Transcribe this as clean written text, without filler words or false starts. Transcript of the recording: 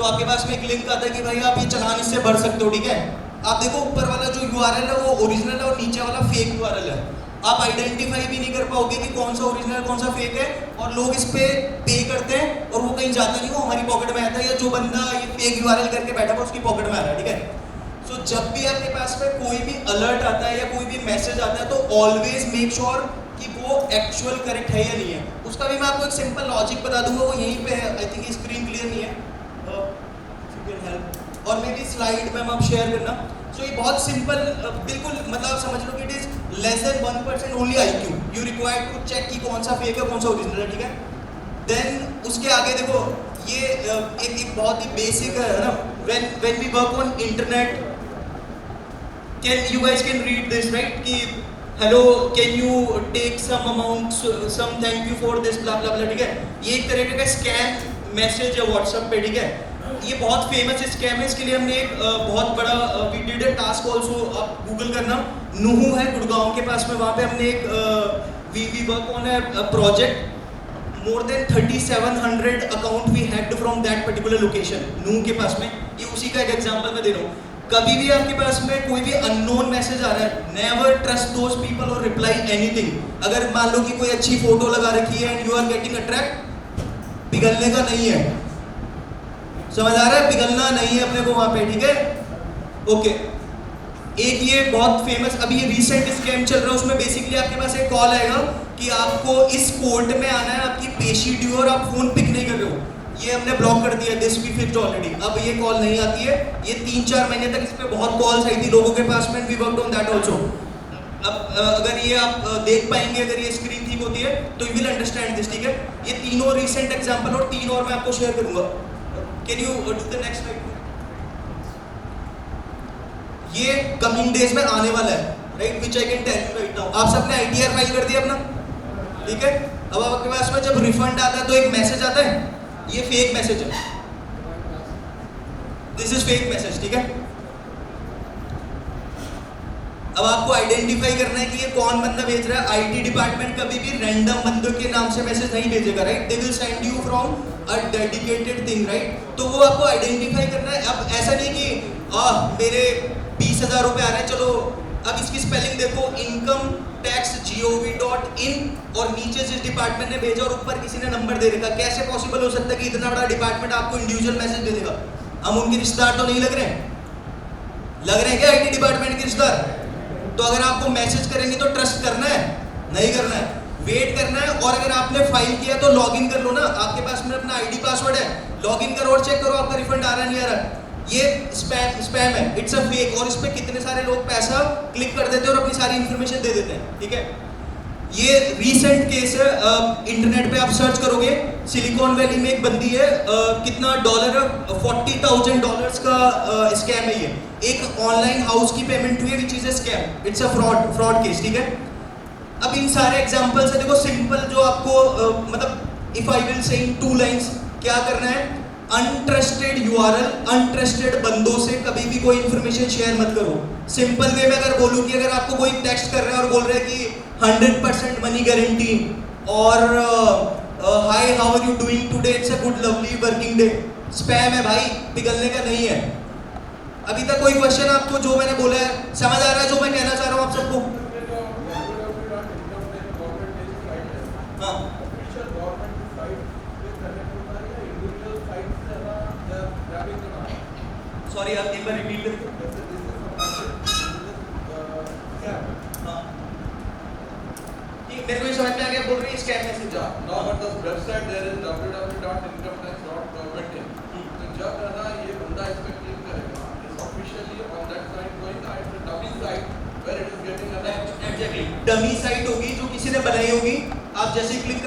तो आपके पास में एक लिंक आता है कि भाई आप ये चालान इससे भर सकते हो, ठीक है। आप देखो ऊपर वाला जो यूआरएल है वो ओरिजिनल है और नीचे वाला फेक यूआरएल है। आप आइडेंटिफाई भी नहीं कर पाओगे कि कौन सा ओरिजिनल कौन सा फेक है, और लोग इस पे पे करते हैं और वो कहीं जाता नहीं, वो हमारी पॉकेट में आता है, या जो बंदा ये फेक यूआरएल करके बैठा हुआ उसकी पॉकेट में आ रहा है, ठीक है। सो जब भी आपके पास में कोई भी अलर्ट आता है या कोई भी मैसेज आता है तो ऑलवेज मेक श्योर कि वो एक्चुअल करेक्ट है या नहीं है। उसका भी मैं आपको एक सिंपल लॉजिक बता दूंगा, वो यहीं पे है। आई थिंक स्क्रीन क्लियर नहीं है, हेल्प और मे बी स्लाइड में आप शेयर करना। सो ये बहुत सिंपल, बिल्कुल मतलब आप समझ लो कि it is less than 1% only IQ you required to check कि कौन सा फेक है कौन सा ओरिजिनल है, ठीक है। देन उसके आगे देखो ये एक बहुत ही बेसिक है ना, when we work on internet, can you guys can read this right कि hello can you take some amount some thank you for this blah blah blah, ठीक है। ये एक तरीके का स्कैम मैसेज है व्हाट्सएप पे, ठीक है। ये बहुत फेमस स्कैम है, इसके लिए हमने एक बहुत बड़ा we did a task also, आप गूगल करना, नुहू है गुड़गांव के पास में, वहाँ पे हमने एक we work on a project, more than 3700 account we had from that particular location, Nuh के पास में। ये उसी का एक एग्जांपल मैं दे रहा हूँ। कभी भी आपके पास में कोई भी अननोन मैसेज आ रहा है, नेवर ट्रस्ट दोज पीपल और रिप्लाई एनीथिंग। अगर मान लो कि कोई अच्छी फोटो लगा रखी है and you are getting attract, पिघलने का नहीं है, समझ आ रहा है, पिघलना नहीं है अपने को वहां पे, ठीक है। ओके, एक ये बहुत फेमस अभी ये रिसेंट स्कैम चल रहा है, उसमें बेसिकली आपके पास एक कॉल आएगा कि आपको इस कोर्ट में आना है, आपकी पेशी ड्यू और आप फोन पिक नहीं कर रहे हो। ये हमने ब्लॉक कर दिया, दिस वी फिक्स्ड ऑलरेडी, अब ये कॉल नहीं आती है। ये 3-4 महीने तक इस पे बहुत कॉल्स आई थी लोगों के पास में, we worked on that also. अब अगर ये आप देख पाएंगे, अगर ये स्क्रीन ठीक होती है तो यू विल अंडरस्टैंड दिस, ठीक है। ये तीनों रिसेंट एग्जांपल और 3 और मैं आपको शेयर करूंगा। Can you do the next slide. ये कमिंग डेज में आने वाला है, right, which I can tell you right now. आप सबने ITR फाइल कर दिया अपना, ठीक है। अब आपके पास में जब रिफंड आता है तो एक मैसेज आता है, ये फेक मैसेज है, दिस इज फेक मैसेज, ठीक है। अब आपको आइडेंटिफाई करना है कि ये कौन बंदा भेज रहा है। IT डिपार्टमेंट कभी भी रैंडम बंदों के नाम से मैसेज नहीं भेजेगा, right, they will send you from a dedicated thing, right. तो वो आपको आइडेंटिफाई करना है। अब ऐसा नहीं कि मेरे 20,000 रुपए आ रहे हैं, चलो अब इसकी स्पेलिंग देखो, इनकम टैक्स gov.in और नीचे जिस डिपार्टमेंट ने भेजा और ऊपर किसी ने नंबर दे रखा। कैसे पॉसिबल हो सकता है कि इतना बड़ा डिपार्टमेंट आपको इंडिविजुअल मैसेज दे देगा? हम उनके रिश्तेदार तो नहीं लग रहे हैं, लग रहे हैं क्या IT डिपार्टमेंट के रिश्तेदार? तो अगर आपको मैसेज करेंगे तो ट्रस्ट करना है, नहीं करना है, वेट करना है। और अगर आपने फाइल किया तो लॉगिन कर लो ना, आपके पास में अपना ID पासवर्ड है, लॉगिन करो और चेक करो आपका रिफंड आ रहा है नहीं आ रहा है। ये स्पैम है, इट्स अ फेक, और इस पे कितने सारे लोग पैसा क्लिक कर देते हैं और अपनी सारी इंफॉर्मेशन दे देते हैं, ठीक है। ये रीसेंट केस है, इंटरनेट पे आप सर्च करोगे, सिलिकॉन वैली में एक बंदी है, कितना डॉलर है, $40,000 का स्कैम है ये। एक ऑनलाइन हाउस की पेमेंट हुई है which is a scam, it's a fraud case, ठीक है। अब इन सारे एग्जांपल्स है, देखो सिंपल जो आपको मतलब if I will say in 2 lines क्या करना है, अनट्रस्टेड URL, अनट्रस्टेड बंदों से कभी भी कोई इंफॉर्मेशन शेयर मत करो। सिंपल वे में अगर बोलूं कि अगर आपको कोई टेक्स्ट कर रहा है और बोल रहा है कि 100% मनी गारंटी और hi how are you doing today, it's a good lovely working day, spam है भाई, पिघलने का नहीं है। अभी तक कोई क्वेश्चन आपको जो मैंने बोला है समझ आ रहा है, जो मैं कहना चाह रहा हूँ आप सबको? हाँ, सॉरी आप एक बार रिपीट करें। मेरे को ये समझ में आ गया, बोल रही है scam message. now on the website there is www.incometax.gov.in। तो जब है ना ये बंदा इस पे क्लिक करेगा, इस officially on that site going at the dummy site where it is getting a exactly dummy site होगी जो किसी ने बनाई होगी। आप जैसे ही क्लिक